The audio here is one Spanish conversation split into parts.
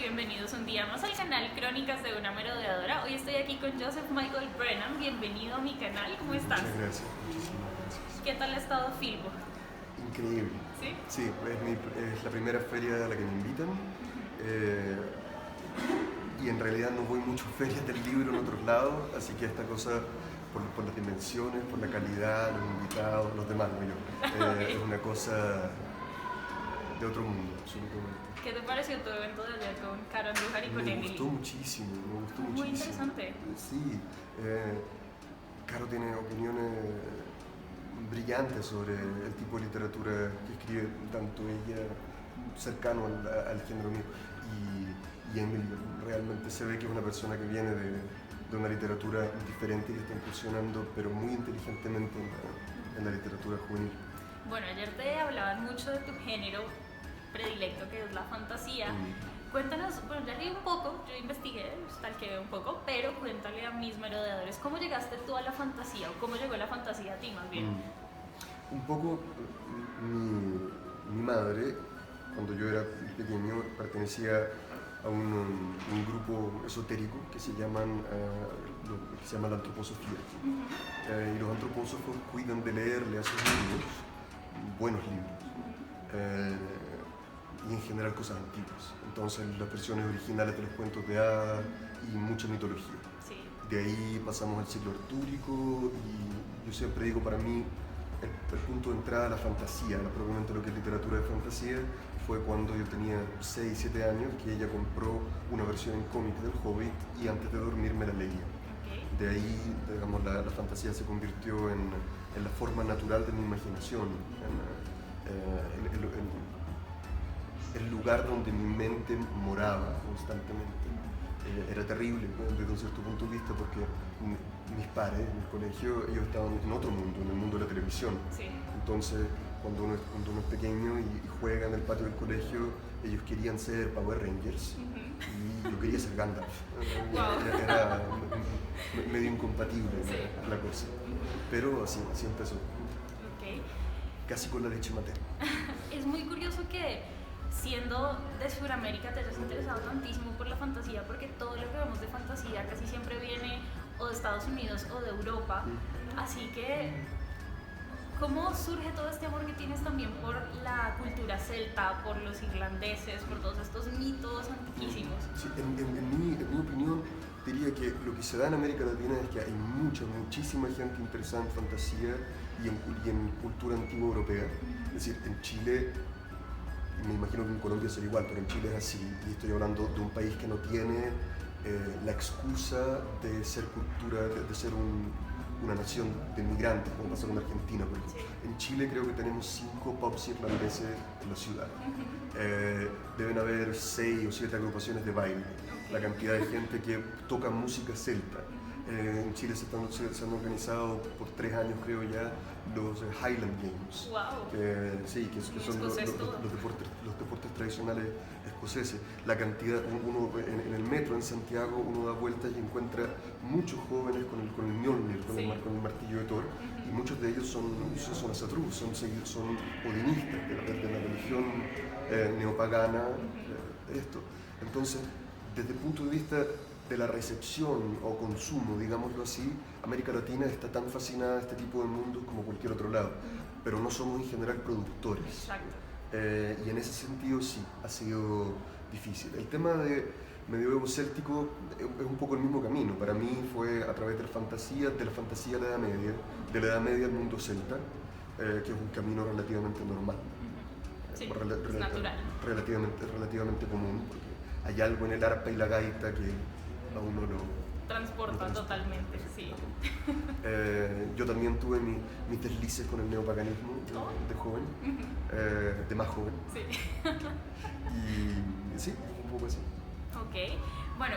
bienvenidos un día más al canal Crónicas de una Merodeadora. Hoy estoy aquí con Joseph Michael Brennan, bienvenido a mi canal, ¿cómo estás? Muchas gracias, muchísimas gracias. ¿Qué tal ha estado Filbo? Increíble. ¿Sí? Sí, es la primera feria a la que me invitan y en realidad no voy mucho a ferias del libro en otros lados, así que esta cosa, por las dimensiones, por la calidad, los invitados, los demás, no yo, Okay. es una cosa de otro mundo, absolutamente. ¿Qué te pareció tu evento de ayer con Caro Andújar y con Me Emily? gustó muchísimo, me gustó Muy muchísimo. interesante. Sí, Caro tiene opiniones brillantes sobre el tipo de literatura que escribe, tanto ella cercano al género mío y Emily realmente se ve que es una persona que viene de una literatura diferente que está incursionando pero muy inteligentemente en la literatura juvenil. Bueno, ayer te hablaban mucho de tu género predilecto, que es la fantasía. Cuéntanos, bueno, ya leí un poco, yo investigué, stalkeé un poco, pero cuéntale a mis merodeadores, ¿cómo llegaste tú a la fantasía o cómo llegó la fantasía a ti más bien? Un poco mi madre, cuando yo era pequeño, pertenecía a un grupo esotérico que se llama la antroposofía. Y los antropósofos cuidan de leerle a sus niños buenos libros. Y en general cosas antiguas. Entonces las versiones originales de los cuentos de hadas y mucha mitología. Sí. De ahí pasamos al ciclo artúrico y yo siempre digo, para mí el punto de entrada a la fantasía, propiamente lo que es literatura de fantasía, fue cuando yo tenía 6, 7 años, que ella compró una versión en cómic del Hobbit y antes de dormir me la leía. Okay. De ahí, digamos, la fantasía se convirtió en la forma natural de mi imaginación, el lugar donde mi mente moraba constantemente. Era terrible desde un cierto punto de vista porque mis pares en el colegio, ellos estaban en otro mundo, en el mundo de la televisión. Sí. Entonces, cuando uno es pequeño y juega en el patio del colegio, ellos querían ser Power Rangers y yo quería ser Gandalf. Wow. Era medio incompatible Sí. la cosa, pero así empezó, Okay. casi con la leche materna. Es muy curioso que siendo de Sudamérica te hayas interesado tantísimo por la fantasía, porque todo lo que vemos de fantasía casi siempre viene o de Estados Unidos o de Europa, así que ¿cómo surge todo este amor que tienes también por la cultura celta, por los irlandeses, por todos estos mitos antiquísimos? Sí, en mi opinión, diría que lo que se da en América Latina es que hay muchísima gente interesada en fantasía y en cultura antigua europea. Es decir, en Chile, me imagino que en Colombia será igual, pero en Chile es así, y estoy hablando de un país que no tiene la excusa de ser cultura, de ser una nación de migrantes, como pasa con Argentina, por ejemplo. Sí. En Chile creo que tenemos 5 pubs irlandeses en la ciudad. Deben haber 6 o 7 agrupaciones de baile. La cantidad de gente que toca música celta. En Chile se han organizado por 3 años, creo ya, los Highland Games. Wow. Que son los deportes tradicionales escoceses. La cantidad, uno en el metro en Santiago, uno da vueltas y encuentra muchos jóvenes con el Mjolnir, con el martillo de Thor, y muchos de ellos son asatrús, son odinistas de la religión neopagana, esto. Entonces, desde el punto de vista de la recepción o consumo, digámoslo así, América Latina está tan fascinada de este tipo de mundos como cualquier otro lado, pero no somos en general productores. Exacto. Y en ese sentido sí, ha sido difícil. El tema de medioevo céltico es un poco el mismo camino. Para mí fue a través de la fantasía a la Edad Media, de la Edad Media al mundo celta, que es un camino relativamente normal. Sí, es natural. Relativamente común, porque hay algo en el arpa y la gaita que a uno lo Transporta totalmente, sí. Yo también tuve mis deslices con el neopaganismo de joven, de más joven. Sí. Y sí, un poco así. Ok, bueno,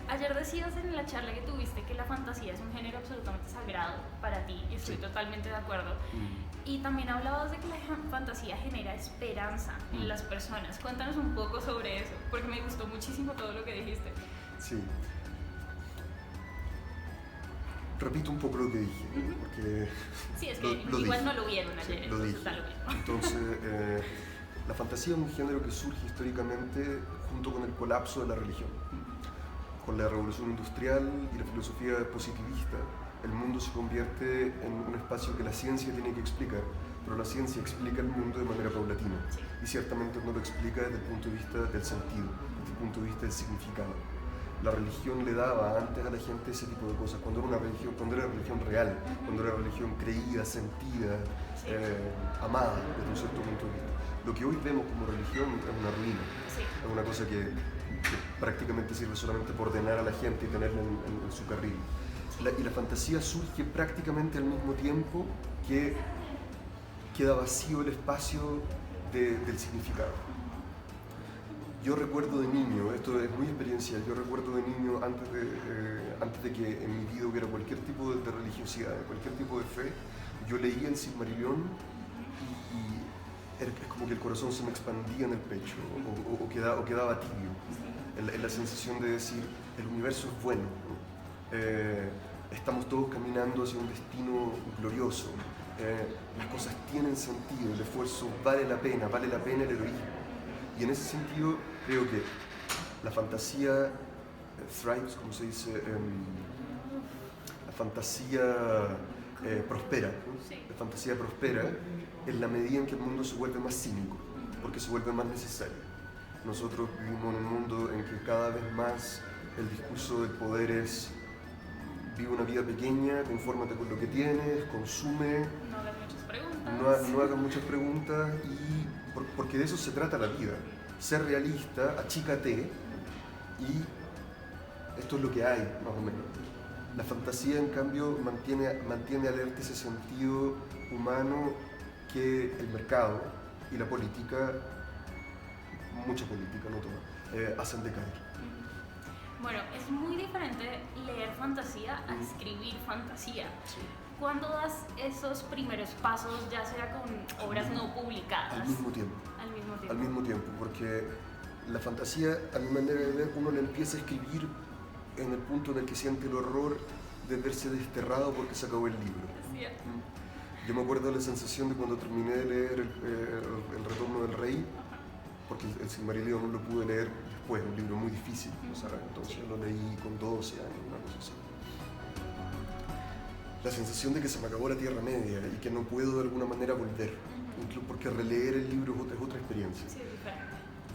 ayer decías en la charla que tuviste que la fantasía es un género absolutamente sagrado para ti y estoy totalmente de acuerdo. Y también hablabas de que la fantasía genera esperanza en las personas. Cuéntanos un poco sobre eso, porque me gustó muchísimo todo lo que dijiste. Sí. Repito un poco lo que dije, porque Sí, es que lo igual dije. no lo vieron ayer, Sí, lo entonces dije. está lo mismo. Entonces, la fantasía es un género que surge históricamente junto con el colapso de la religión. Con la revolución industrial y la filosofía positivista, el mundo se convierte en un espacio que la ciencia tiene que explicar, pero la ciencia explica el mundo de manera paulatina y ciertamente no lo explica desde el punto de vista del sentido, desde el punto de vista del significado. La religión le daba antes a la gente ese tipo de cosas, cuando era religión real, cuando era religión creída, sentida, amada desde un cierto punto de vista. Lo que hoy vemos como religión es una ruina, es una cosa que prácticamente sirve solamente por ordenar a la gente y tenerla en su carril. Y la fantasía surge prácticamente al mismo tiempo que queda vacío el espacio del significado. Yo recuerdo de niño, esto es muy experiencial, yo recuerdo de niño antes de que en mi vida hubiera cualquier tipo de religiosidad, cualquier tipo de fe, yo leía el Silmarillion y es como que el corazón se me expandía en el pecho o quedaba tibio. La sensación de decir, el universo es bueno, estamos todos caminando hacia un destino glorioso, las cosas tienen sentido, el esfuerzo vale la pena el heroísmo. Y en ese sentido creo que la fantasía thrives, como se dice, la fantasía prospera, ¿no? Sí. La fantasía prospera en la medida en que el mundo se vuelve más cínico, porque se vuelve más necesario. Nosotros vivimos en un mundo en que cada vez más el discurso del poder es: vive una vida pequeña, confórmate con lo que tienes, consume, no hagas muchas preguntas, no hagas muchas preguntas, porque de eso se trata la vida. Ser realista, achícate, y esto es lo que hay, más o menos. La fantasía, en cambio, mantiene alerta ese sentido humano que el mercado y la política, mucha política, no toda, hacen decaer. Bueno, es muy diferente leer fantasía a escribir fantasía. Sí. ¿Cuándo das esos primeros pasos, ya sea con obras no publicadas? Al mismo tiempo. Al mismo tiempo, porque la fantasía, a mi manera de ver, uno le empieza a escribir en el punto en el que siente el horror de verse desterrado porque se acabó el libro. Sí. Yo me acuerdo de la sensación de cuando terminé de leer el Retorno del Rey, porque el Silmarillion no lo pude leer después, un libro muy difícil, ¿sabes? Entonces lo leí con 12 años, una cosa así. La sensación de que se me acabó la Tierra Media y que no puedo de alguna manera volver, incluso porque releer el libro es otra experiencia. Sí, es diferente.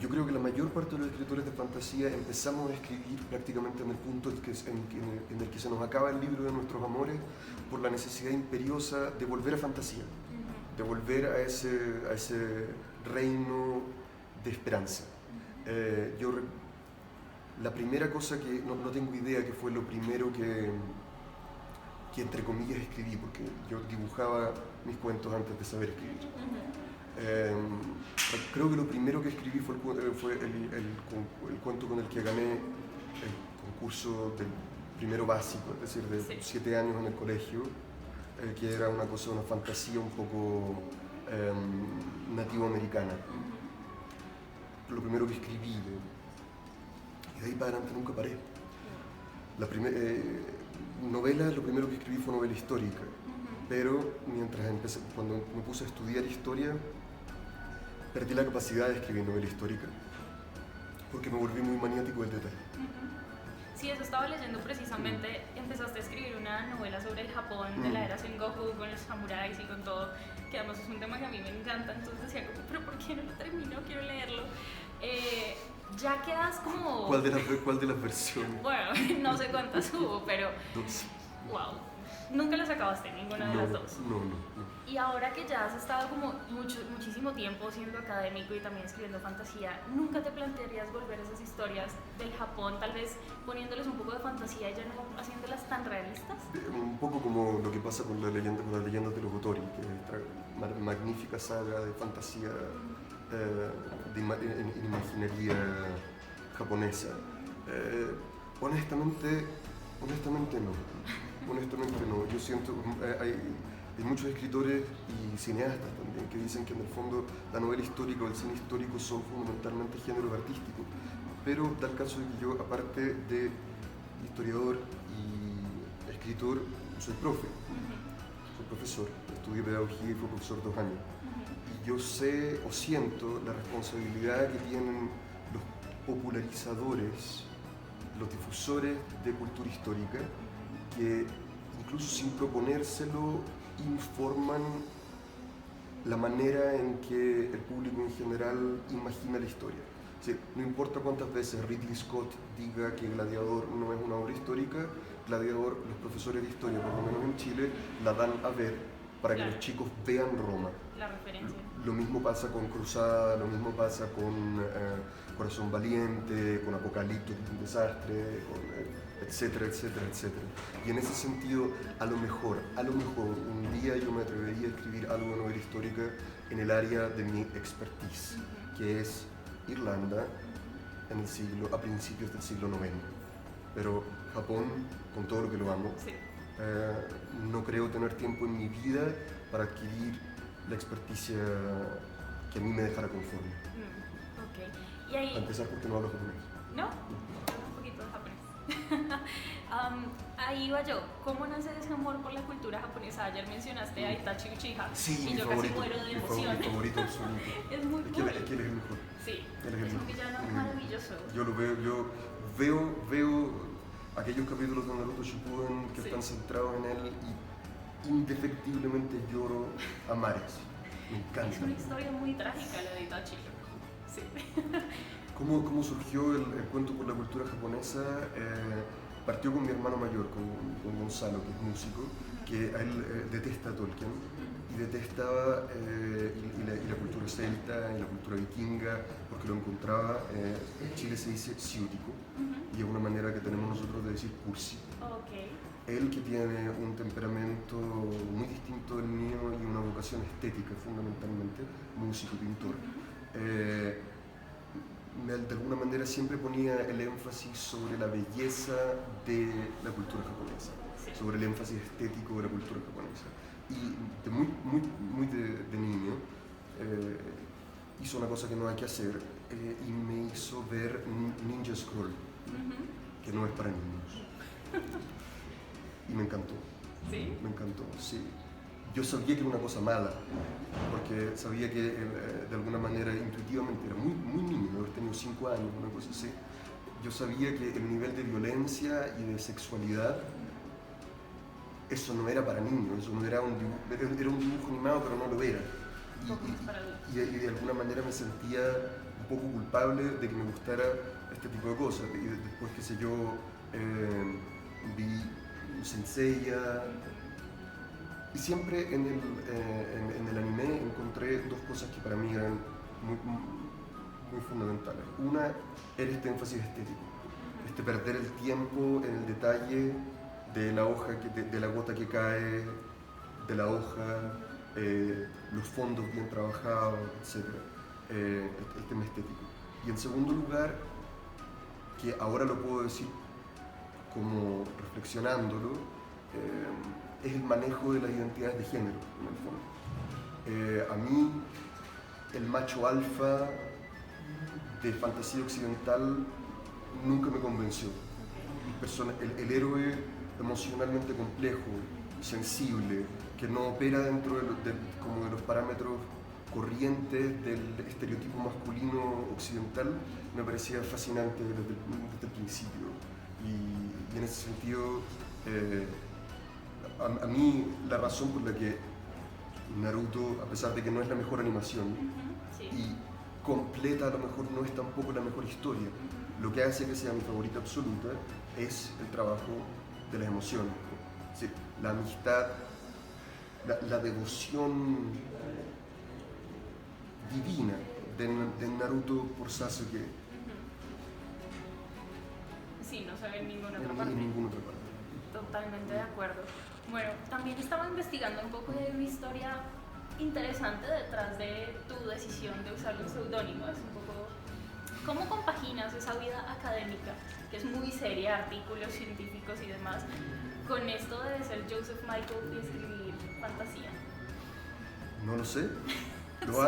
Yo creo que la mayor parte de los escritores de fantasía empezamos a escribir prácticamente en el punto en el que se nos acaba el libro de nuestros amores por la necesidad imperiosa de volver a fantasía, de volver a ese reino de esperanza. La primera cosa que no tengo idea que fue lo primero que entre comillas escribí, porque yo dibujaba mis cuentos antes de saber escribir. Creo que lo primero que escribí fue el cuento con el que gané el concurso del primero básico, es decir, de 7 años en el colegio, que era una fantasía un poco nativoamericana. Lo primero que escribí, y de ahí para adelante nunca paré. La novela, lo primero que escribí fue novela histórica, pero cuando me puse a estudiar historia, perdí la capacidad de escribir novela histórica, porque me volví muy maniático del detalle. Sí, eso estaba leyendo precisamente. Empezaste a escribir una novela sobre el Japón de la era Sengoku, con los samuráis y con todo, que además es un tema que a mí me encanta, entonces decía como, pero ¿por qué no lo termino? Quiero leerlo. Ya quedas como... ¿Cuál de las versiones? Bueno, no sé cuántas hubo, pero... Dos. Wow. Nunca las acabaste, ninguna de las dos. No. Y ahora que ya has estado como muchísimo tiempo siendo académico y también escribiendo fantasía, ¿nunca te plantearías volver a esas historias del Japón, tal vez poniéndoles un poco de fantasía y ya no haciéndolas tan realistas? Un poco como lo que pasa con las leyendas de los Otori, que es esta magnífica saga de fantasía de imaginería japonesa. Honestamente no. Yo siento, hay muchos escritores y cineastas también que dicen que en el fondo la novela histórica o el cine histórico son fundamentalmente géneros artísticos, pero da el caso de que yo, aparte de historiador y escritor, soy profe, soy profesor, estudié pedagogía y fui profesor 2 años. Y yo sé o siento la responsabilidad que tienen popularizadores, los difusores de cultura histórica, que incluso sin proponérselo informan la manera en que el público en general imagina la historia. Sí, no importa cuántas veces Ridley Scott diga que Gladiador no es una obra histórica, Gladiador, los profesores de historia, por lo menos en Chile, la dan a ver para que los chicos vean Roma. La referencia. Lo mismo pasa con Cruzada, lo mismo pasa con Corazón Valiente, con Apocalipto, que es un desastre, etcétera, etcétera, etcétera. Y en ese sentido, a lo mejor, un día yo me atrevería a escribir algo de novela histórica en el área de mi expertise, que es Irlanda a principios del siglo IX. Pero Japón, con todo lo que lo amo, sí. No creo tener tiempo en mi vida para adquirir la experticia que a mí me dejara conforme. Ok. Y ahí... Para empezar, porque no hablo japonés. ¿No? Un poquito de japonés. Ahí iba yo. ¿Cómo nace ese amor por la cultura japonesa? Ayer mencionaste a Itachi Uchiha. Sí, y yo favorito, casi muero de emoción. Mi favorito absoluto. Es muy cool. Es que él es el mejor. Sí, es un villano maravilloso. Yo lo veo aquellos capítulos de Naruto Shippuden que están centrados en él y indefectiblemente lloro a mares. Me encanta. Es una historia muy trágica la de Itachi. Sí. ¿Cómo surgió el cuento por la cultura japonesa? Partió con mi hermano mayor, con Gonzalo, que es músico, que a él detesta a Tolkien y detestaba y la cultura celta y la cultura vikinga, porque lo encontraba, en Chile se dice ciútico, y es una manera que tenemos nosotros de decir cursi. Okay. Él, que tiene un temperamento muy distinto del mío y una vocación estética fundamentalmente, músico, pintor, de alguna manera siempre ponía el énfasis sobre la belleza de la cultura japonesa, sobre el énfasis estético de la cultura japonesa. Y muy de niño hizo una cosa que no hay que hacer y me hizo ver Ninja Scroll, que no es para niños. Y me encantó. ¿Sí? Me encantó, sí. Yo sabía que era una cosa mala, porque sabía que de alguna manera intuitivamente era muy niño, haber tenido 5 años, una cosa así. Yo sabía que el nivel de violencia y de sexualidad, eso no era para niños, eso no era un dibujo, era un dibujo animado, pero no lo era. Y de alguna manera me sentía un poco culpable de que me gustara este tipo de cosas. Y después, qué sé yo, vi Senseiya. Y siempre en el anime encontré dos cosas que para mí eran muy fundamentales. Una era este énfasis estético, este perder el tiempo en el detalle de la hoja, de la gota que cae, de la hoja, los fondos bien trabajados, etc. El tema estético. Y en segundo lugar, que ahora lo puedo decir como reflexionándolo, es el manejo de las identidades de género, en el fondo. A mí, el macho alfa de fantasía occidental nunca me convenció. El héroe emocionalmente complejo, sensible, que no opera dentro como de los parámetros corrientes del estereotipo masculino occidental, me parecía fascinante desde el principio. Y en ese sentido, a mí la razón por la que Naruto, a pesar de que no es la mejor animación, y completa a lo mejor no es tampoco la mejor historia, lo que hace que sea mi favorita absoluta es el trabajo de las emociones, ¿sí? La amistad, la devoción divina de Naruto por Sasuke. Sí, no se ve en ninguna otra parte. En ninguna otra parte. Totalmente de acuerdo. Bueno, también estaba investigando un poco de una historia interesante detrás de tu decisión de usar los seudónimos. Un poco, ¿cómo compaginas esa vida académica, que es muy seria, artículos científicos y demás, con esto de ser Joseph Michael y escribir fantasía? No lo sé. Lo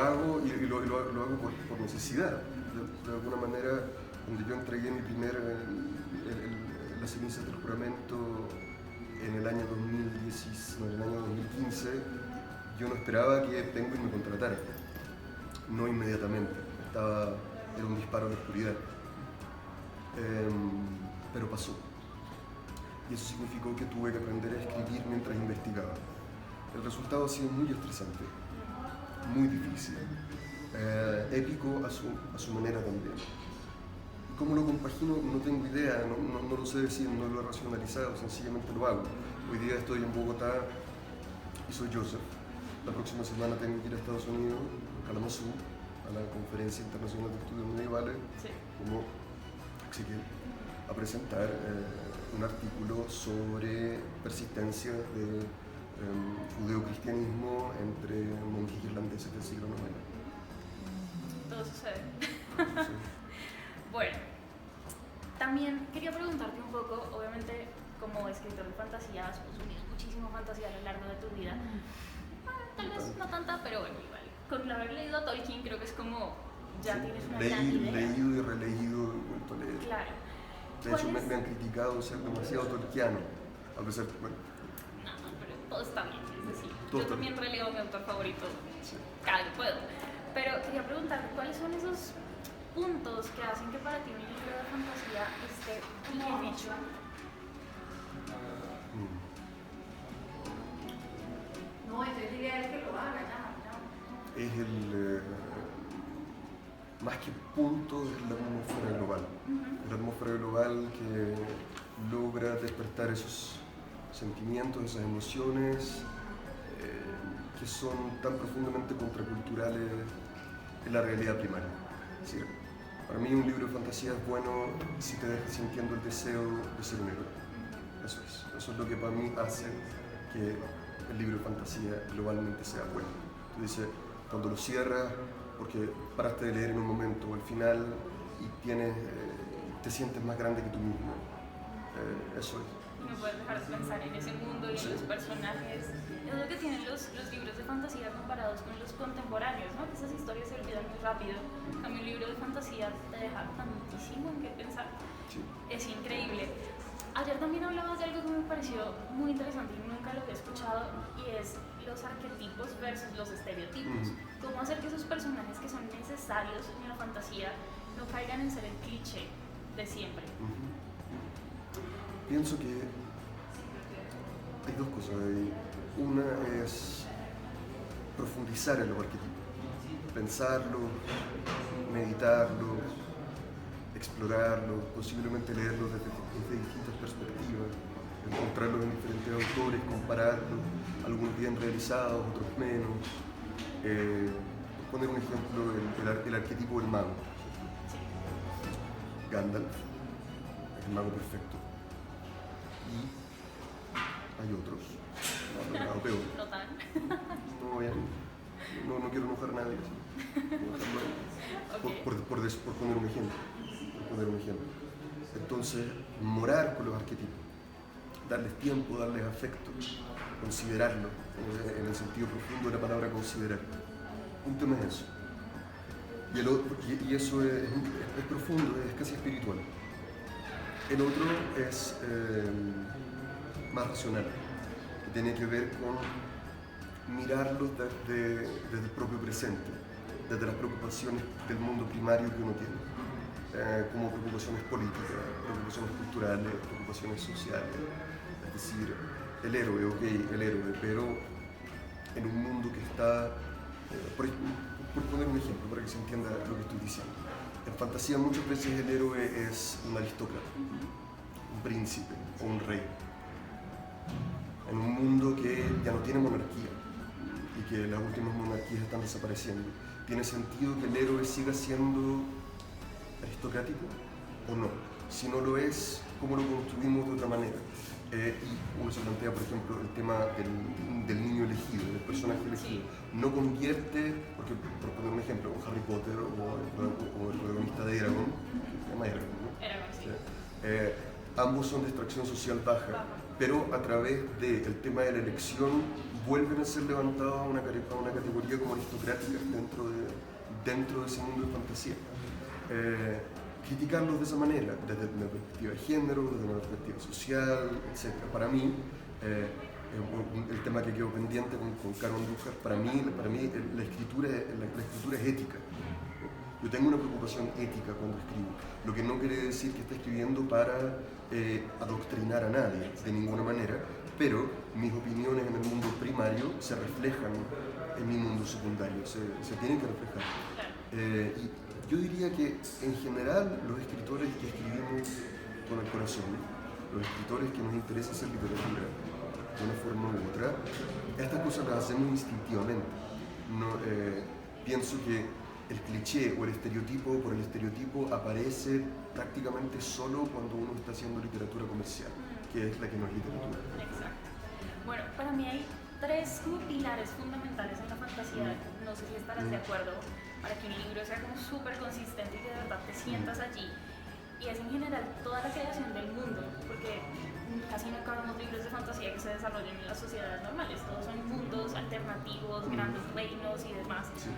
hago y lo hago por necesidad. De alguna manera, cuando yo entregué mi las cenizas del juramento en el año 2015, yo no esperaba que Penguin me contratara. No inmediatamente. Estaba era un disparo a la oscuridad. Pero pasó. Y eso significó que tuve que aprender a escribir mientras investigaba. El resultado ha sido muy estresante, muy difícil, épico a su manera también. ¿Cómo lo compagino? No tengo idea, no lo sé decir, no lo he racionalizado, sencillamente lo hago. Hoy día estoy en Bogotá y soy Joseph. La próxima semana tengo que ir a Estados Unidos, a Kalamazoo, a la Conferencia Internacional de Estudios Medievales, Sí. como Ezequiel, a presentar un artículo sobre persistencia de judeocristianismo entre monjes irlandeses del siglo IX. Todo sucede. Sí. Bueno, también quería preguntarte un poco, obviamente como escritor de fantasía has consumido muchísima fantasía a lo largo de tu vida. Tal vez no tanta, pero bueno, igual. Con haber leído a Tolkien creo que es como ya Sí, tienes una gran idea. leído y releído y vuelto a leer. Claro. De hecho, me han criticado ser demasiado tolkiano, a pesar, bueno, No, pero todo está bien, es decir, Todo yo está también releo a mi autor favorito sí. cada que puedo. Pero quería preguntarte, ¿cuáles son esos puntos que hacen que para ti un libro de fantasía esté bien hecho? No, entonces diría es que lo haga, ya. Es más que punto, es la atmósfera global. La atmósfera global que logra despertar esos sentimientos, esas emociones que son tan profundamente contraculturales en la realidad primaria. Es decir, para mí un libro de fantasía es bueno si te deja sintiendo el deseo de ser un héroe. Eso es lo que para mí hace que el libro de fantasía globalmente sea bueno. Tú dices, cuando lo cierras, porque paraste de leer en un momento o al final y te sientes más grande que tú mismo. Eso es. No puedes dejar de pensar en ese mundo y en los personajes. Es lo que tienen los libros de fantasía comparados con los contemporáneos, ¿no? Que esas historias se olvidan muy rápido. En cambio, un libro de fantasía te deja tantísimo en qué pensar. Sí. Es increíble. Ayer también hablabas de algo que me pareció muy interesante y nunca lo había escuchado, y es los arquetipos versus los estereotipos. Cómo hacer que esos personajes que son necesarios en la fantasía no caigan en ser el cliché de siempre. Pienso que hay dos cosas ahí. Una es profundizar en los arquetipos, pensarlos, meditarlos, explorarlos, posiblemente leerlos desde distintas perspectivas, encontrarlos en diferentes autores, compararlos, algunos bien realizados, otros menos. Por poner un ejemplo, el arquetipo del mago. Gandalf es el mago perfecto. Y hay otros, peor. No tan. No quiero enojar a nadie. Okay. Por poner un ejemplo. Entonces, morar con los arquetipos, darles tiempo, darles afecto, considerarlos, en el sentido profundo de la palabra considerar. Un tema es eso. Y eso es profundo, es casi espiritual. El otro es más racional, que tiene que ver con mirarlos desde el propio presente, desde las preocupaciones del mundo primario que uno tiene, como preocupaciones políticas, preocupaciones culturales, preocupaciones sociales. Es decir, el héroe, pero en un mundo que está, por poner un ejemplo, para que se entienda lo que estoy diciendo. En fantasía muchas veces el héroe es un aristócrata, un príncipe o un rey. En un mundo que ya no tiene monarquía y que las últimas monarquías están desapareciendo, ¿tiene sentido que el héroe siga siendo aristocrático o no? Si no lo es, ¿cómo lo construimos de otra manera? Y uno se plantea, por ejemplo, el tema del niño elegido, del personaje elegido. No convierte, porque por poner un ejemplo, con Harry Potter o el protagonista de Eragon, se llama Eragon, ¿no? Eragon, sí. Ambos son de extracción social baja, pero a través del tema de la elección vuelven a ser levantados a una categoría como aristocrática dentro de ese mundo de fantasía. Criticarlos de esa manera, desde una perspectiva de género, desde una perspectiva social, etc. Para mí, el tema que quedó pendiente con Caro Andújar, para mí la escritura es ética. Yo tengo una preocupación ética cuando escribo, lo que no quiere decir que esté escribiendo para adoctrinar a nadie, de ninguna manera, pero mis opiniones en el mundo primario se reflejan en mi mundo secundario, se tienen que reflejar. Y yo diría que en general los escritores que escribimos con el corazón, los escritores que nos interesa hacer literatura de una forma u otra, estas cosas las hacemos instintivamente. No, pienso que el cliché o el estereotipo por el estereotipo aparece prácticamente solo cuando uno está haciendo literatura comercial, que es la que no es literatura. Exacto. Bueno, para mí hay tres como pilares fundamentales en la fantasía, no sé si estarás de acuerdo, para que un libro sea como súper consistente y que de verdad te sientas allí. Y es en general toda la creación del mundo, porque casi nunca vemos libros de fantasía que se desarrollen en las sociedades normales, todos son mundos alternativos, grandes reinos y demás. Sí.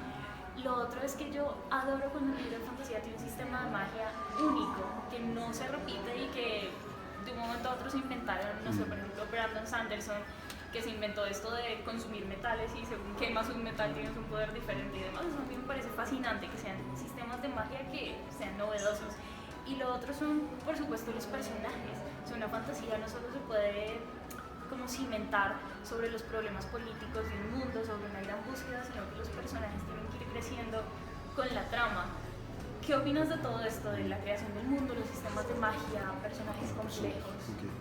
Lo otro es que yo adoro cuando un libro de fantasía tiene un sistema de magia único, que no se repite y que de un momento a otro se inventaron, no sé, por ejemplo, Brandon Sanderson, que se inventó esto de consumir metales y según quemas un metal tienes un poder diferente y demás. Eso a mí me parece fascinante, que sean sistemas de magia que sean novedosos. Y lo otro son, por supuesto, los personajes. O sea, una fantasía no solo se puede como cimentar sobre los problemas políticos de un mundo, sobre una gran búsqueda, sino que los personajes tienen que ir creciendo con la trama. ¿Qué opinas de todo esto, de la creación del mundo, los sistemas de magia, personajes complejos? Okay.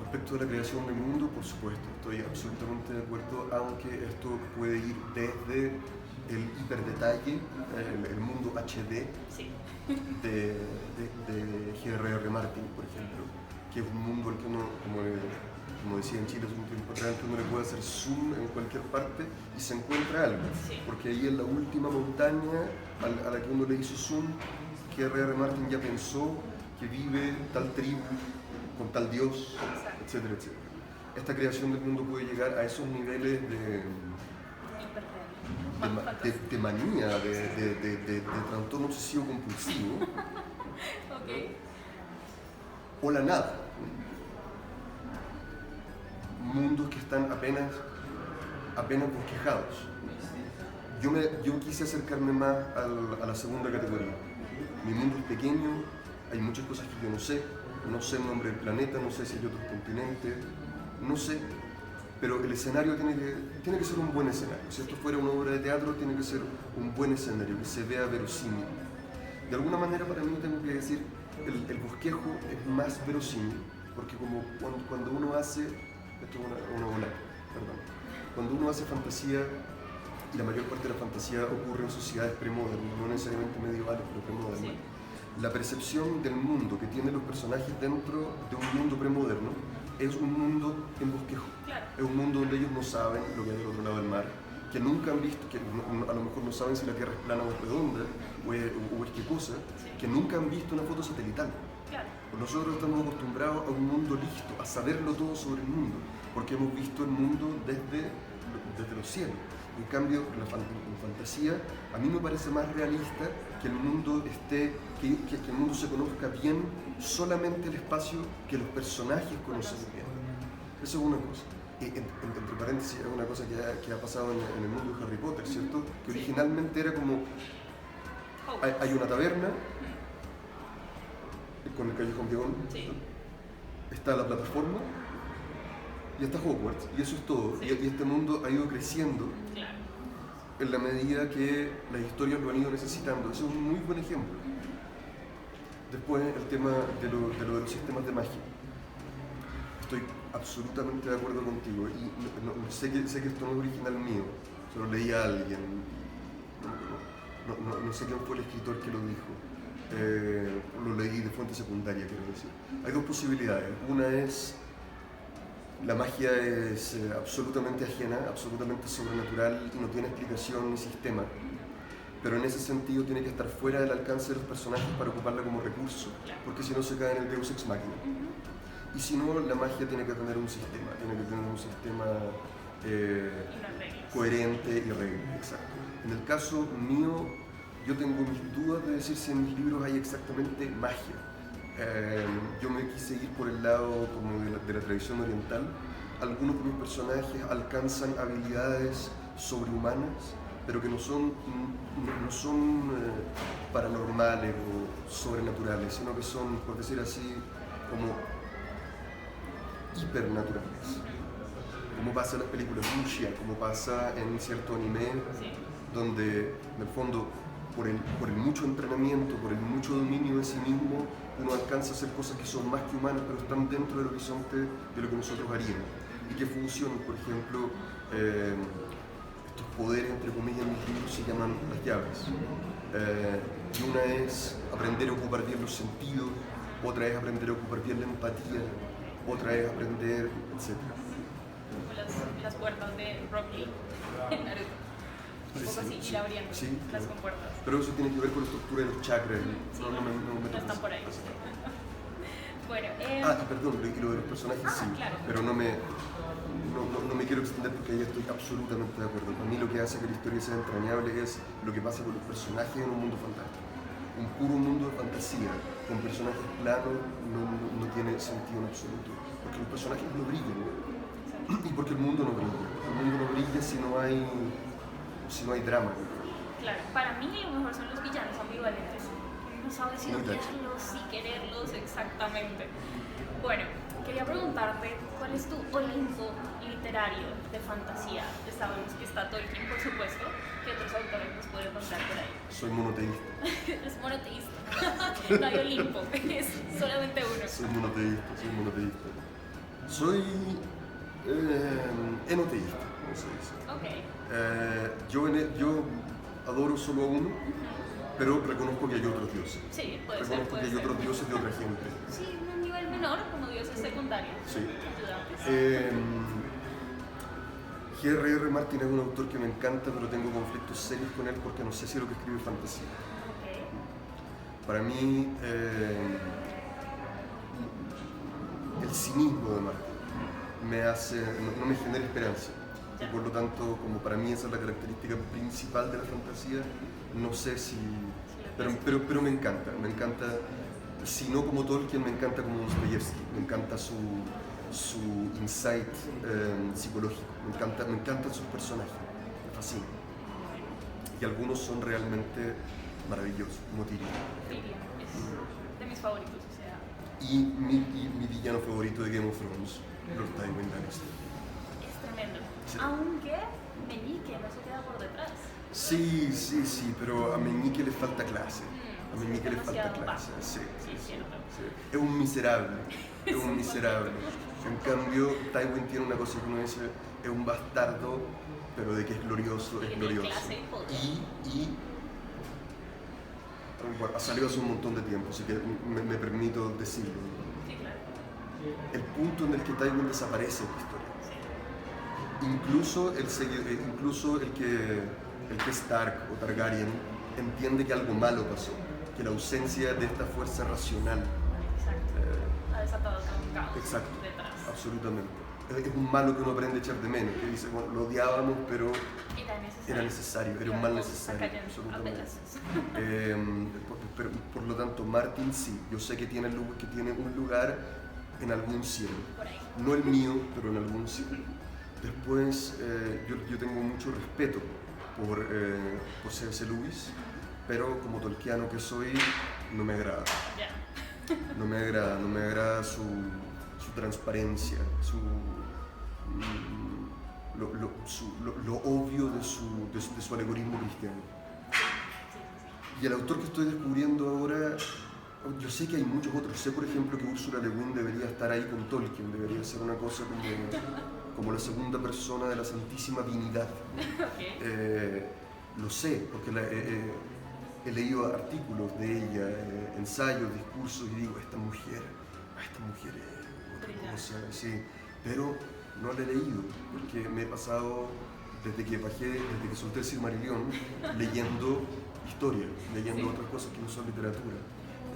Respecto a la creación del mundo, por supuesto, estoy absolutamente de acuerdo, aunque esto puede ir desde el hiperdetalle, el mundo HD, sí, de G.R.R. Martin, por ejemplo, que es un mundo al que uno, como decía en Chile hace un tiempo atrás, que uno le puede hacer zoom en cualquier parte y se encuentra algo, sí. Porque ahí en la última montaña a la que uno le hizo zoom, G.R.R. Martin ya pensó que vive tal tribu, con tal dios, etcétera, etcétera. Esta creación del mundo puede llegar a esos niveles de manía, de trastorno obsesivo compulsivo, Okay. o la nada. Mundos que están apenas bosquejados. Yo quise acercarme más a la segunda categoría. Mi mundo es pequeño, hay muchas cosas que yo no sé el nombre del planeta, no sé si hay otros continentes, no sé, pero el escenario tiene que ser un buen escenario. Si esto fuera una obra de teatro, tiene que ser un buen escenario, que se vea verosímil. De alguna manera, para mí, tengo que decir, el bosquejo es más verosímil, porque como cuando uno hace, esto es cuando uno hace fantasía, y la mayor parte de la fantasía ocurre en sociedades premodernas, no necesariamente medievales, pero premodernas, sí. La percepción del mundo que tienen los personajes dentro de un mundo premoderno es un mundo en bosquejo. Claro. Es un mundo donde ellos no saben lo que hay del otro lado del mar, que nunca han visto, que a lo mejor no saben si la Tierra es plana o es redonda, o es qué cosa, sí. Que nunca han visto una foto satelital. Claro. Nosotros estamos acostumbrados a un mundo listo, a saberlo todo sobre el mundo, porque hemos visto el mundo desde los cielos. En cambio, en la fantasía, a mí me parece más realista que el mundo que el mundo se conozca bien solamente el espacio que los personajes conocen bien. Eso es una cosa. Entre paréntesis, es una cosa que ha pasado en el mundo de Harry Potter, ¿cierto? Que sí. Originalmente era como, hay una taberna con el callejón Diagon, sí. Está la plataforma y está Hogwarts, y eso es todo. Sí. Y este mundo ha ido creciendo, claro, en la medida que las historias lo han ido necesitando. Eso es un muy buen ejemplo. Después, el tema de los sistemas de magia. Estoy absolutamente de acuerdo contigo, y sé que esto no es original mío, se lo leí a alguien, no sé quién fue el escritor que lo dijo, lo leí de fuente secundaria, quiero decir. Hay dos posibilidades. Una es, la magia es absolutamente ajena, absolutamente sobrenatural y no tiene explicación ni sistema, pero en ese sentido tiene que estar fuera del alcance de los personajes para ocuparla como recurso, porque si no se cae en el Deus Ex Machina. Y si no, la magia tiene que tener un sistema, coherente y reglas, exacto. En el caso mío, yo tengo mis dudas de decir si en mis libros hay exactamente magia. Yo me quise ir por el lado como de la tradición oriental. Algunos de mis personajes alcanzan habilidades sobrehumanas pero que no son paranormales o sobrenaturales, sino que son, por decir así, como hipernaturales. Como pasa en las películas Wuxia, como pasa en cierto anime, donde en el fondo por el mucho entrenamiento, por el mucho dominio de sí mismo, uno alcanza a hacer cosas que son más que humanas, pero están dentro del horizonte de lo que nosotros haríamos. Y que funcionan, por ejemplo, estos poderes, entre comillas, en mis libros se llaman las llaves. Y una es aprender a ocupar bien los sentidos, otra es aprender a ocupar bien la empatía, otra es aprender, etc. Como las puertas de Rock Lee en Naruto. Un poco así, ir abriendo las compuertas. Pero eso tiene que ver con la estructura de los chakras. Sí, no están por ahí. Bueno, perdón, y lo de los personajes sí, claro. Pero no me quiero extender porque ahí estoy absolutamente de acuerdo. Para mí lo que hace que la historia sea entrañable es lo que pasa con los personajes en un mundo fantástico. Un puro mundo de fantasía con personajes planos no tiene sentido en absoluto, porque los personajes no brillan y porque el mundo no brilla. El mundo no brilla si no hay drama. Claro, para mí lo mejor son los villanos ambivalentes. No sabes si odiarlos, si quererlos exactamente. Bueno, quería preguntarte, ¿cuál es tu Olimpo literario de fantasía? Sabemos que está Tolkien, por supuesto. ¿Qué otros autores nos pueden contar por ahí? Soy monoteísta. Es monoteísta. No hay Olimpo, es solamente uno. Soy monoteísta. Soy enoteísta, como se dice. Ok. Yo adoro solo a uno, pero reconozco que hay otros dioses. Sí, puede ser. Reconozco que hay otros dioses de otra gente. Sí, un nivel menor, como dioses secundarios. Sí. Ayudantes. G.R.R. Martin es un autor que me encanta, pero tengo conflictos serios con él porque no sé si lo que escribe es fantasía. Okay. Para mí, el cinismo de Martin no me genera esperanza. Y por lo tanto, como para mí esa es la característica principal de la fantasía, no sé si... Pero me encanta, si no como Tolkien, me encanta como Dostoyevsky, me encanta su insight psicológico, me encantan sus personajes, me fascinan. Y algunos son realmente maravillosos, como Tyrion. Tyrion es de mis favoritos, o sea... Y mi villano favorito de Game of Thrones, Lord Tywin Lannister. Es tremendo. Sí. Aunque Meñique no se queda por detrás. Sí, pero a Meñique le falta clase. A Meñique le falta demasiado clase. bajo. Sí. Cierto. Es un miserable. Es un miserable. En cambio, Tywin tiene una cosa que uno dice, es un bastardo, pero de que es glorioso, es glorioso. Clase y poder. Y bueno, ha salido hace un montón de tiempo, así que me permito decirlo. Sí, claro. El punto en el que Tywin desaparece en la historia. Incluso el que es Stark o Targaryen entiende que algo malo pasó, que la ausencia de esta fuerza racional. Ha desatado todo un caos. Exacto, detrás. absolutamente. Es un malo que uno aprende a echar de menos, que dice, bueno, lo odiábamos, pero era necesario, era un mal necesario, absolutamente. Por lo tanto, Martin sí, yo sé que tiene un lugar en algún cielo. Por ahí. No el mío, pero en algún cielo. Después, yo tengo mucho respeto por C.S. Lewis, pero como tolkiano que soy, no me agrada. No me agrada su transparencia, lo obvio de su alegorismo cristiano. Y el autor que estoy descubriendo ahora, yo sé que hay muchos otros. Sé, por ejemplo, que Ursula Le Guin debería estar ahí con Tolkien, debería ser una cosa como la segunda persona de la Santísima Divinidad. Okay. Lo sé, porque he leído artículos de ella, ensayos, discursos, y digo, esta mujer es otra cosa, sí, pero no la he leído, porque me he pasado, desde que solté el Silmarillion, leyendo historia, leyendo otras cosas que no son literatura.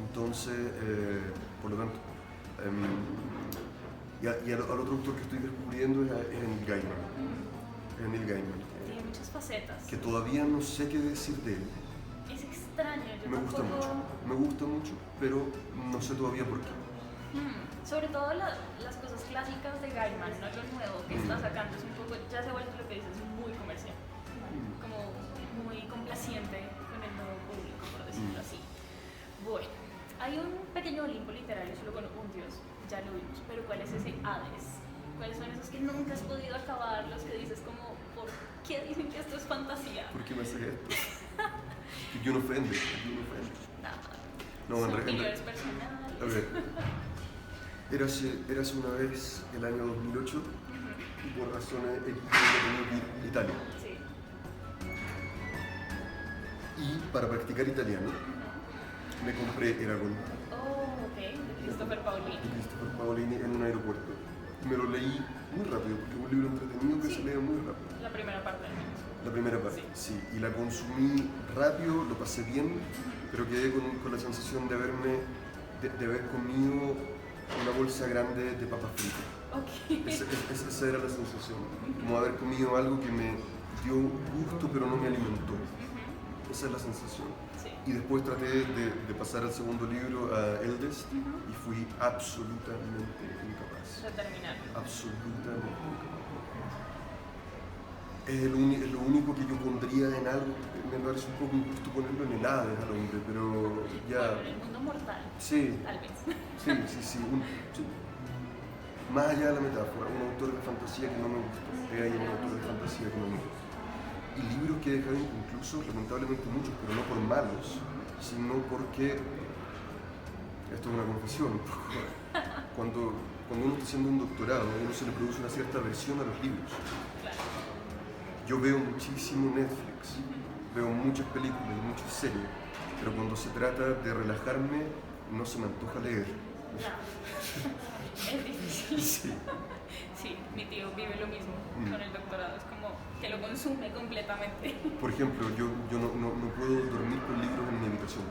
Entonces, por lo tanto, y al otro autor que estoy descubriendo es Neil Gaiman. Tiene muchas facetas. Que todavía no sé qué decir de él. Es extraño, yo Me gusta mucho, pero no sé todavía por qué. Sobre todo las cosas clásicas de Gaiman, no lo nuevo que está sacando, es un poco, ya se vuelve lo que dices, muy comercial. Como ya lo vimos, pero ¿cuál es ese Hades? ¿Cuáles son esos que nunca has podido acabar, los que dices como, ¿por qué dicen que esto es fantasía? ¿Por qué me haces esto? ¿Quién ofende? No, son opiniones personales. A ver, érase una vez el año 2008 y por razones tenía que ir a Italia. Sí. Y para practicar italiano me compré Eragon. Oh, ok, de Christopher Paolini. De Christopher Paolini en un aeropuerto. Me lo leí muy rápido porque es un libro entretenido que se lee muy rápido. La primera parte del menos. La primera parte, sí. Y la consumí rápido, lo pasé bien, pero quedé con la sensación de haber comido una bolsa grande de papas fritas. Okay. Esa era la sensación, como haber comido algo que me dio gusto pero no me alimentó. Esa es la sensación. Sí. Y después traté de pasar al segundo libro, a Eldest, y fui absolutamente incapaz. De terminar. Absolutamente incapaz. Es lo único que yo pondría en algo. Me parece un poco injusto ponerlo en el Hades al hombre, pero ya... Bueno, en el mundo mortal. Sí. Tal vez. Sí. Más allá de la metáfora, un autor de fantasía que no me gusta. Hay un autor de fantasía que no me gusta. Y libros que he dejado inconclusos, lamentablemente muchos, pero no por malos, sino porque... Esto es una confesión. Cuando uno está haciendo un doctorado, a uno se le produce una cierta aversión a los libros. Yo veo muchísimo Netflix, veo muchas películas y muchas series, pero cuando se trata de relajarme, no se me antoja leer. No, es difícil. Sí. Sí, mi tío vive lo mismo con el doctorado, es como que lo consume completamente. Por ejemplo, yo no puedo dormir con libros en mi habitación.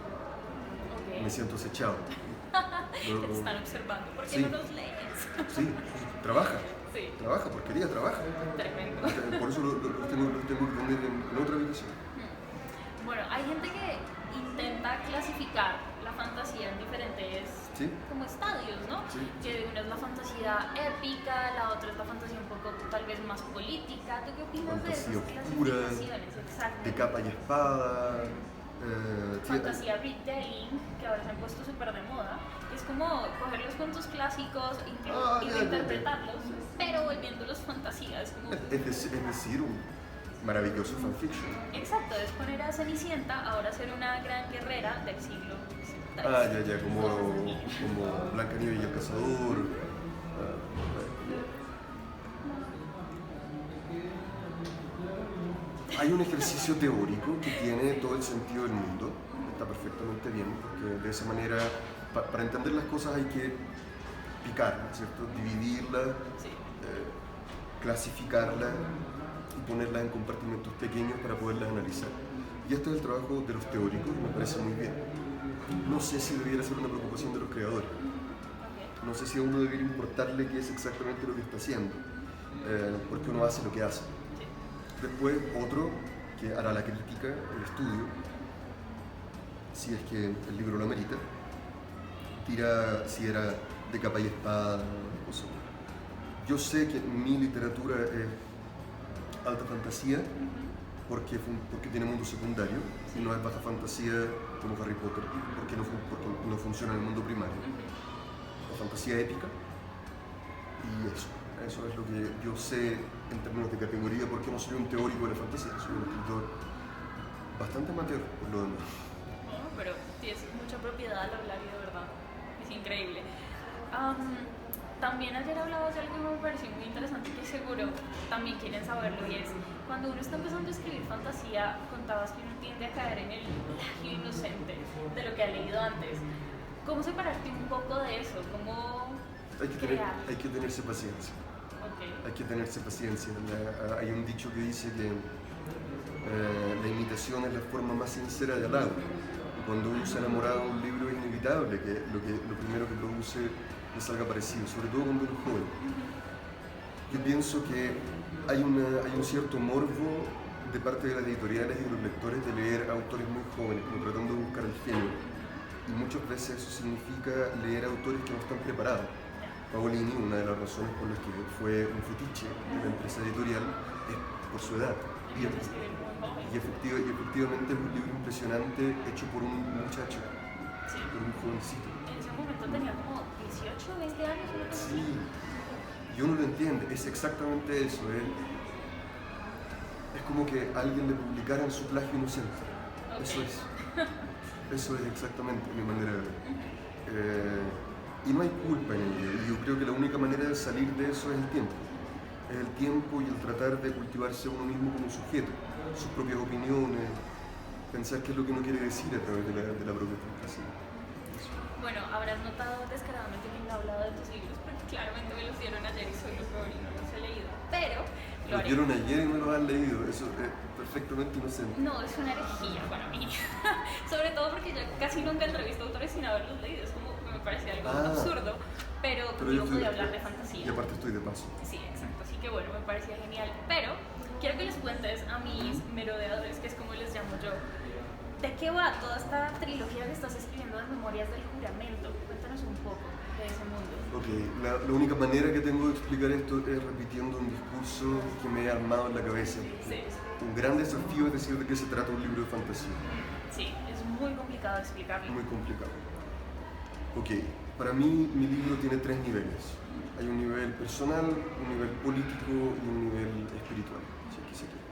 Okay. Me siento acechado. Te están observando, ¿por qué no los lees? Sí, trabaja. Sí. Trabaja, porquería, trabaja. Tremendo. Por eso los tengo que poner en otra habitación. Bueno, hay gente que intenta clasificar la fantasía en diferentes como estadios, ¿no? Sí. Que una es la fantasía épica, la otra es la fantasía un poco tal vez más política. ¿Tú qué opinas de esas clasificaciones? Exacto. De capa y espada. Fantasía retelling, que ahora se han puesto súper de moda. Es como coger los cuentos clásicos y reinterpretarlos, pero volviéndolos fantasías. Es decir, un maravilloso fanfiction. Exacto, es poner a Cenicienta ahora ser una gran guerrera del siglo XIII. Como Blancanieves y el Cazador. Hay un ejercicio teórico que tiene todo el sentido del mundo, está perfectamente bien, porque de esa manera, para entender las cosas hay que picarlas, ¿cierto? Dividirlas, clasificarlas y ponerlas en compartimentos pequeños para poderlas analizar. Y este es el trabajo de los teóricos y me parece muy bien. No sé si debiera ser una preocupación de los creadores. No sé si a uno debería importarle qué es exactamente lo que está haciendo, porque uno hace lo que hace. Después otro que hará la crítica, el estudio, si es que el libro lo amerita, tira si era de capa y espada o cosa. Yo sé que mi literatura es alta fantasía porque tiene mundo secundario y no es baja fantasía como Harry Potter porque no funciona en el mundo primario. La fantasía épica y eso es lo que yo sé en términos de categoría, porque no soy un teórico de la fantasía, soy un escritor bastante amateur por lo demás. No, pero tienes mucha propiedad al hablar y de verdad, es increíble. También ayer hablabas de algo que me pareció muy interesante que seguro también quieren saberlo, y es cuando uno está empezando a escribir fantasía, contabas que uno tiende a caer en el plagio inocente de lo que ha leído antes. ¿Cómo separarte un poco de eso? ¿Cómo crear? Hay que tenerse paciencia. Okay. Hay que tenerse paciencia. Hay un dicho que dice que la imitación es la forma más sincera de halago. Cuando uno se ha enamorado de un libro es inevitable que lo primero que produce le salga parecido, sobre todo cuando uno es joven. Yo pienso que hay un cierto morbo de parte de las editoriales y de los lectores de leer a autores muy jóvenes, como tratando de buscar el genio. Y muchas veces eso significa leer a autores que no están preparados. Paolini, una de las razones por las que fue un fetiche de la empresa editorial, es por su edad. Y efectivamente es un libro impresionante hecho por un muchacho, por un jovencito. En ese momento tenía como 18, 20 años. Sí, y uno lo entiende, es exactamente eso. Es como que alguien le publicara en su plagio inocente. Okay. Eso es exactamente mi manera de ver. Y no hay culpa en ello. Yo creo que la única manera de salir de eso es el tiempo. Es el tiempo y el tratar de cultivarse uno mismo como sujeto, sus propias opiniones, pensar qué es lo que uno quiere decir a través de la propia fantasía. Bueno, habrás notado descaradamente que no he hablado de tus libros, porque claramente me los dieron ayer y soy lo peor y no los he leído, pero lo Los haré. dieron ayer y no los han leído, eso es perfectamente inocente. No, es una herejía para mí, sobre todo porque yo casi nunca entrevisto autores sin haberlos leído, es como que me parece algo absurdo, pero yo podía hablar de fantasía. Y aparte estoy de paso. Sí, exacto, así que bueno, me parecía genial, pero quiero que les cuentes a mis merodeadores, que es como les llamo yo, ¿de qué va toda esta trilogía que estás escribiendo de Memorias del Juramento? Cuéntanos un poco de ese mundo. Ok, la única manera que tengo de explicar esto es repitiendo un discurso que me he armado en la cabeza. Sí. Un gran desafío es decir de qué se trata un libro de fantasía. Sí, es muy complicado explicarlo. Muy complicado. Ok, para mí mi libro tiene 3 niveles. Hay un nivel personal, un nivel político y un nivel espiritual, si aquí se quiere.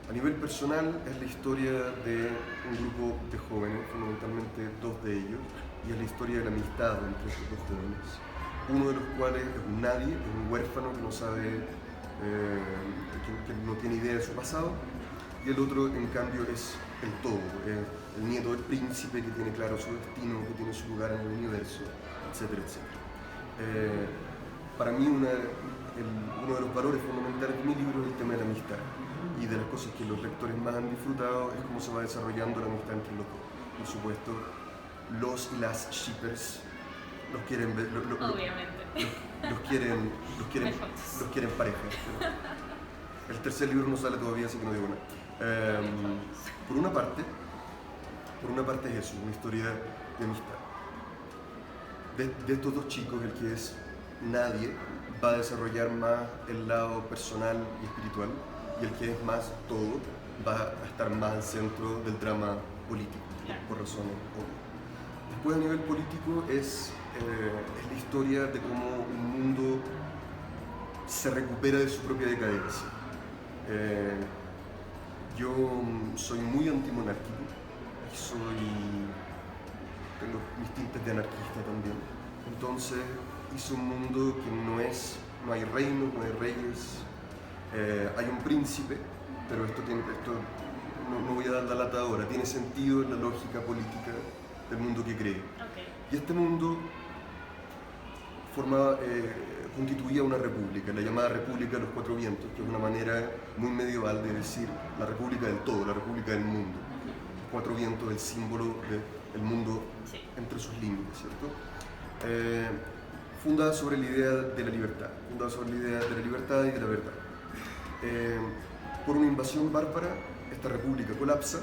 A nivel personal es la historia de un grupo de jóvenes, fundamentalmente 2 de ellos, y es la historia de la amistad entre estos 2 jóvenes. Uno de los cuales es un nadie, es un huérfano que no sabe, que no tiene idea de su pasado, y el otro, en cambio, es el todo, el nieto del príncipe que tiene claro su destino, que tiene su lugar en el universo, etcétera, etcétera. Para mí, uno de los valores fundamentales de mi libro es el tema de la amistad, y de las cosas que los lectores más han disfrutado es cómo se va desarrollando la amistad entre los dos. Por supuesto, los y las shippers los quieren ver, Obviamente. los quieren pareja. El tercer libro no sale todavía, así que no digo nada. Por una parte es eso, una historia de amistad. De estos 2 chicos, el que es nadie va a desarrollar más el lado personal y espiritual, y el que es más todo va a estar más al centro del drama político, por razones obvias. Después, a nivel político, es la historia de cómo un mundo se recupera de su propia decadencia. Yo soy muy antimonárquico y tengo mis tintes de anarquista también. Entonces hice un mundo que no hay reinos, no hay reyes, hay un príncipe, pero esto no voy a dar la lata ahora, tiene sentido en la lógica política del mundo que cree. Okay. Y este mundo constituía una república, la llamada República de los 4 Vientos, que es una manera muy medieval de decir la república del todo, la república del mundo. Los 4 vientos, el símbolo del mundo entre sus límites, ¿cierto? Fundada sobre la idea de la libertad, y de la verdad. Por una invasión bárbara, esta república colapsa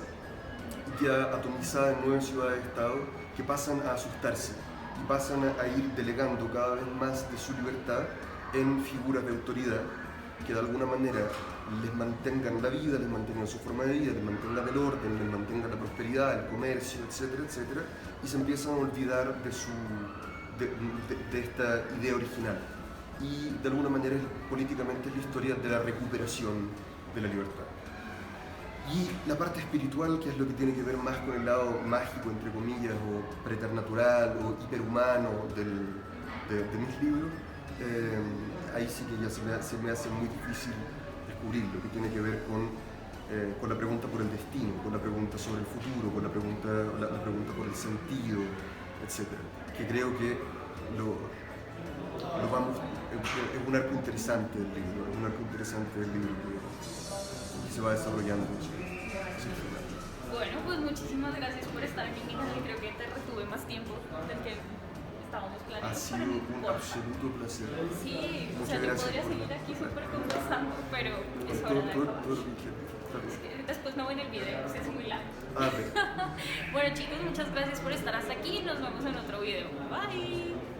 y queda atomizada en 9 ciudades-estado que pasan a asustarse y pasan a ir delegando cada vez más de su libertad en figuras de autoridad que de alguna manera les mantengan la vida, les mantengan su forma de vida, les mantengan el orden, les mantengan la prosperidad, el comercio, etcétera, etcétera, y se empiezan a olvidar de esta idea original. Y de alguna manera políticamente es la historia de la recuperación de la libertad. Y la parte espiritual, que es lo que tiene que ver más con el lado mágico, entre comillas, o preternatural, o hiperhumano de mis libros, ahí sí que ya se me hace muy difícil descubrirlo, que tiene que ver con la pregunta por el destino, con la pregunta sobre el futuro, con la pregunta por el sentido, etc. Que creo que es un arco interesante del libro, que se va desarrollando. Bueno, pues muchísimas gracias por estar en mi canal. Creo que te retuve más tiempo del que estábamos planeando. Ha sido un absoluto placer. Sí, Muchas o sea, yo gracias podría por seguir aquí súper conversando, pero es hora de acabar. Después no ven el video, es muy largo. Bueno chicos, muchas gracias por estar hasta aquí. Nos vemos en otro video. Bye.